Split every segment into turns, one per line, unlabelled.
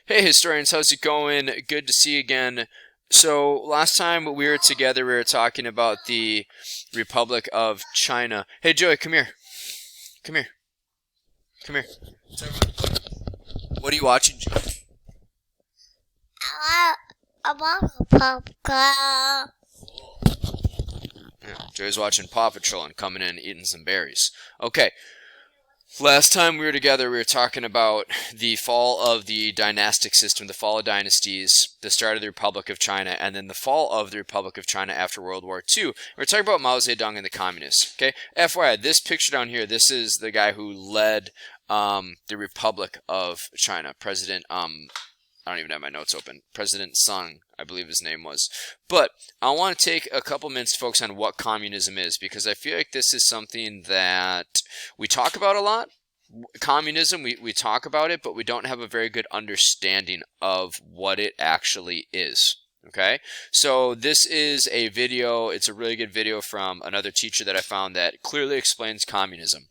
Hey historians, how's it going? Good to see you again. So last time we were together, we were talking about the Republic of China. Hey Joey, come here. Come here. Come here. What are you watching, Joey?
I want a popcorn.
Yeah, Joey's watching Paw Patrol and coming in and eating some berries. Okay, last time we were together, we were talking about the fall of the dynastic system, the fall of dynasties, the start of the Republic of China, and then the fall of the Republic of China after World War II. We're talking about Mao Zedong and the communists. Okay, FYI, this picture down here, this is the guy who led the Republic of China, President I don't even have my notes open. President Sung, I believe his name was. But I want to take a couple minutes to focus on what communism is, because I feel like this is something that we talk about a lot. Communism, we talk about it, but we don't have a very good understanding of what it actually is. Okay, so this is a video, it's a really good video from another teacher that I found that clearly explains communism.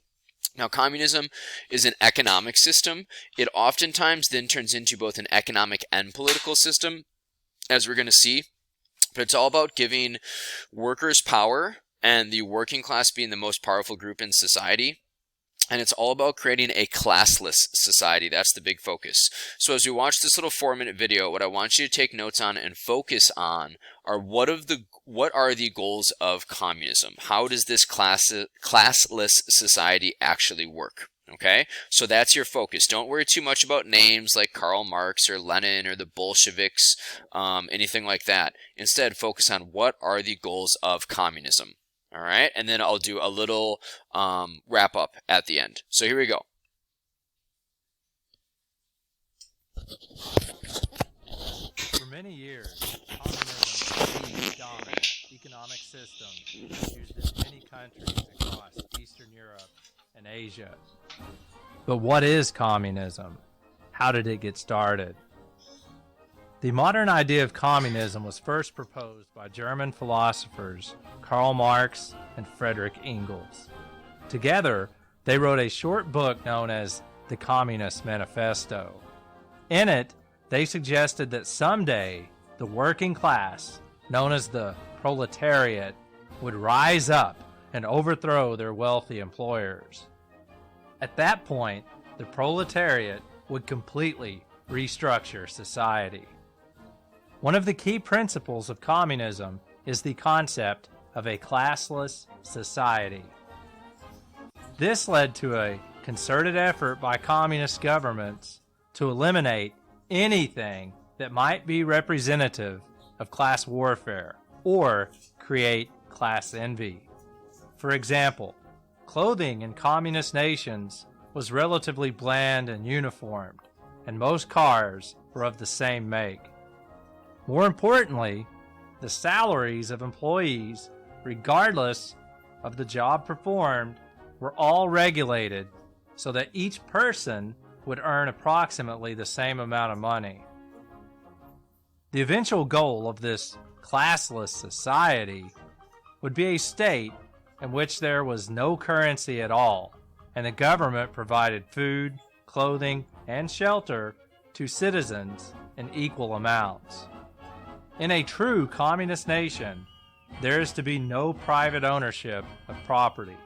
Now, communism is an economic system. It oftentimes then turns into both an economic and political system, as we're going to see. But it's all about giving workers power, and the working class being the most powerful group in society. And it's all about creating a classless society. That's the big focus. So as we watch this little 4-minute video, what I want you to take notes on and focus on are what are the goals of communism? How does this classless society actually work? Okay, so that's your focus. Don't worry too much about names like Karl Marx or Lenin or the Bolsheviks, anything like that. Instead, focus on what are the goals of communism. All right, and then I'll do a little wrap up at the end. So here we go.
For many years, communism was the dominant economic system used in many countries across Eastern Europe and Asia. But what is communism? How did it get started? The modern idea of communism was first proposed by German philosophers Karl Marx and Friedrich Engels. Together, they wrote a short book known as the Communist Manifesto. In it, they suggested that someday the working class, known as the proletariat, would rise up and overthrow their wealthy employers. At that point, the proletariat would completely restructure society. One of the key principles of communism is the concept of a classless society. This led to a concerted effort by communist governments to eliminate anything that might be representative of class warfare or create class envy. For example, clothing in communist nations was relatively bland and uniformed, and most cars were of the same make. More importantly, the salaries of employees, regardless of the job performed, were all regulated so that each person would earn approximately the same amount of money. The eventual goal of this classless society would be a state in which there was no currency at all, and the government provided food, clothing, and shelter to citizens in equal amounts. In a true communist nation, there is to be no private ownership of property.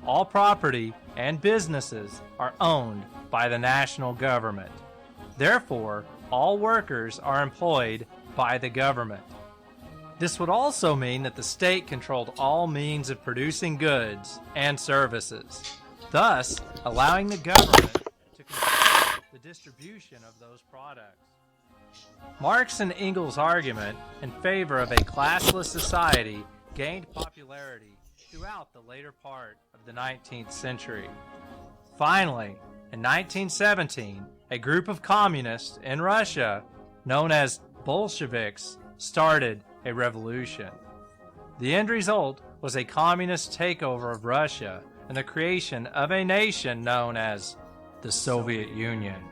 All property and businesses are owned by the national government. Therefore, all workers are employed by the government. This would also mean that the state controlled all means of producing goods and services, thus allowing the government to control the distribution of those products. Marx and Engels' argument in favor of a classless society gained popularity throughout the later part of the 19th century. Finally, in 1917, a group of communists in Russia, known as Bolsheviks, started a revolution. The end result was a communist takeover of Russia and the creation of a nation known as the Soviet Union.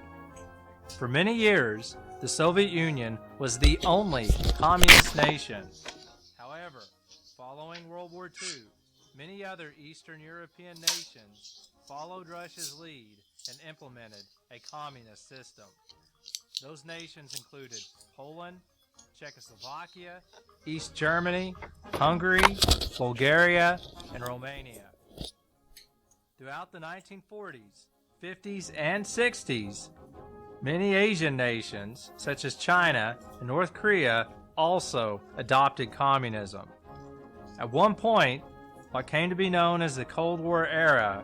For many years, the Soviet Union was the only communist nation. However, following World War II, many other Eastern European nations followed Russia's lead and implemented a communist system. Those nations included Poland, Czechoslovakia, East Germany, Hungary, Bulgaria, and Romania. Throughout the 1940s, 50s, and 60s, many Asian nations, such as China and North Korea, also adopted communism. At one point, what came to be known as the Cold War era,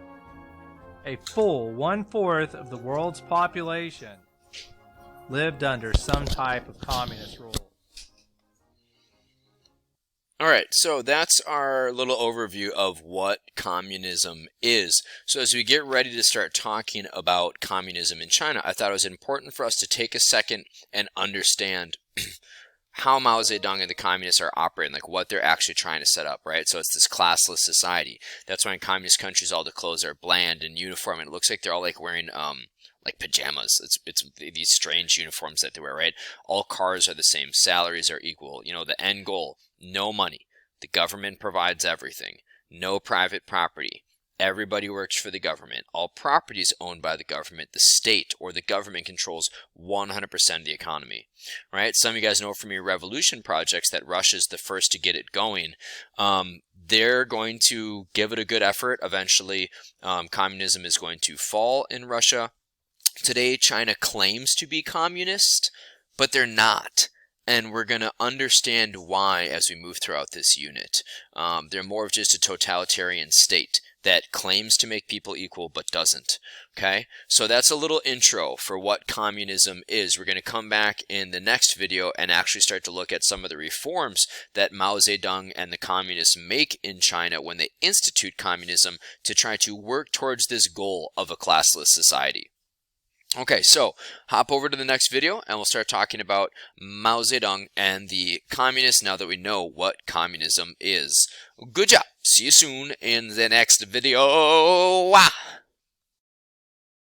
a full 1/4 of the world's population lived under some type of communist rule.
Alright, so that's our little overview of what communism is. So as we get ready to start talking about communism in China, I thought it was important for us to take a second and understand how Mao Zedong and the communists are operating, like what they're actually trying to set up, right? So it's this classless society. That's why in communist countries all the clothes are bland and uniform, and it looks like they're all like wearing like pajamas. It's these strange uniforms that they wear, right? All cars are the same, salaries are equal. You know, the end goal, no money. The government provides everything. No private property. Everybody works for the government. All property is owned by the government. The state or the government controls 100% of the economy, right? Some of you guys know from your revolution projects that Russia's the first to get it going. They're going to give it a good effort. Eventually, communism is going to fall in Russia. Today, China claims to be communist, but they're not. And we're going to understand why as we move throughout this unit. They're more of just a totalitarian state that claims to make people equal but doesn't. Okay, so that's a little intro for what communism is. We're going to come back in the next video and actually start to look at some of the reforms that Mao Zedong and the communists make in China when they institute communism to try to work towards this goal of a classless society. Okay, so hop over to the next video and we'll start talking about Mao Zedong and the communists now that we know what communism is. Good job. See you soon in the next video.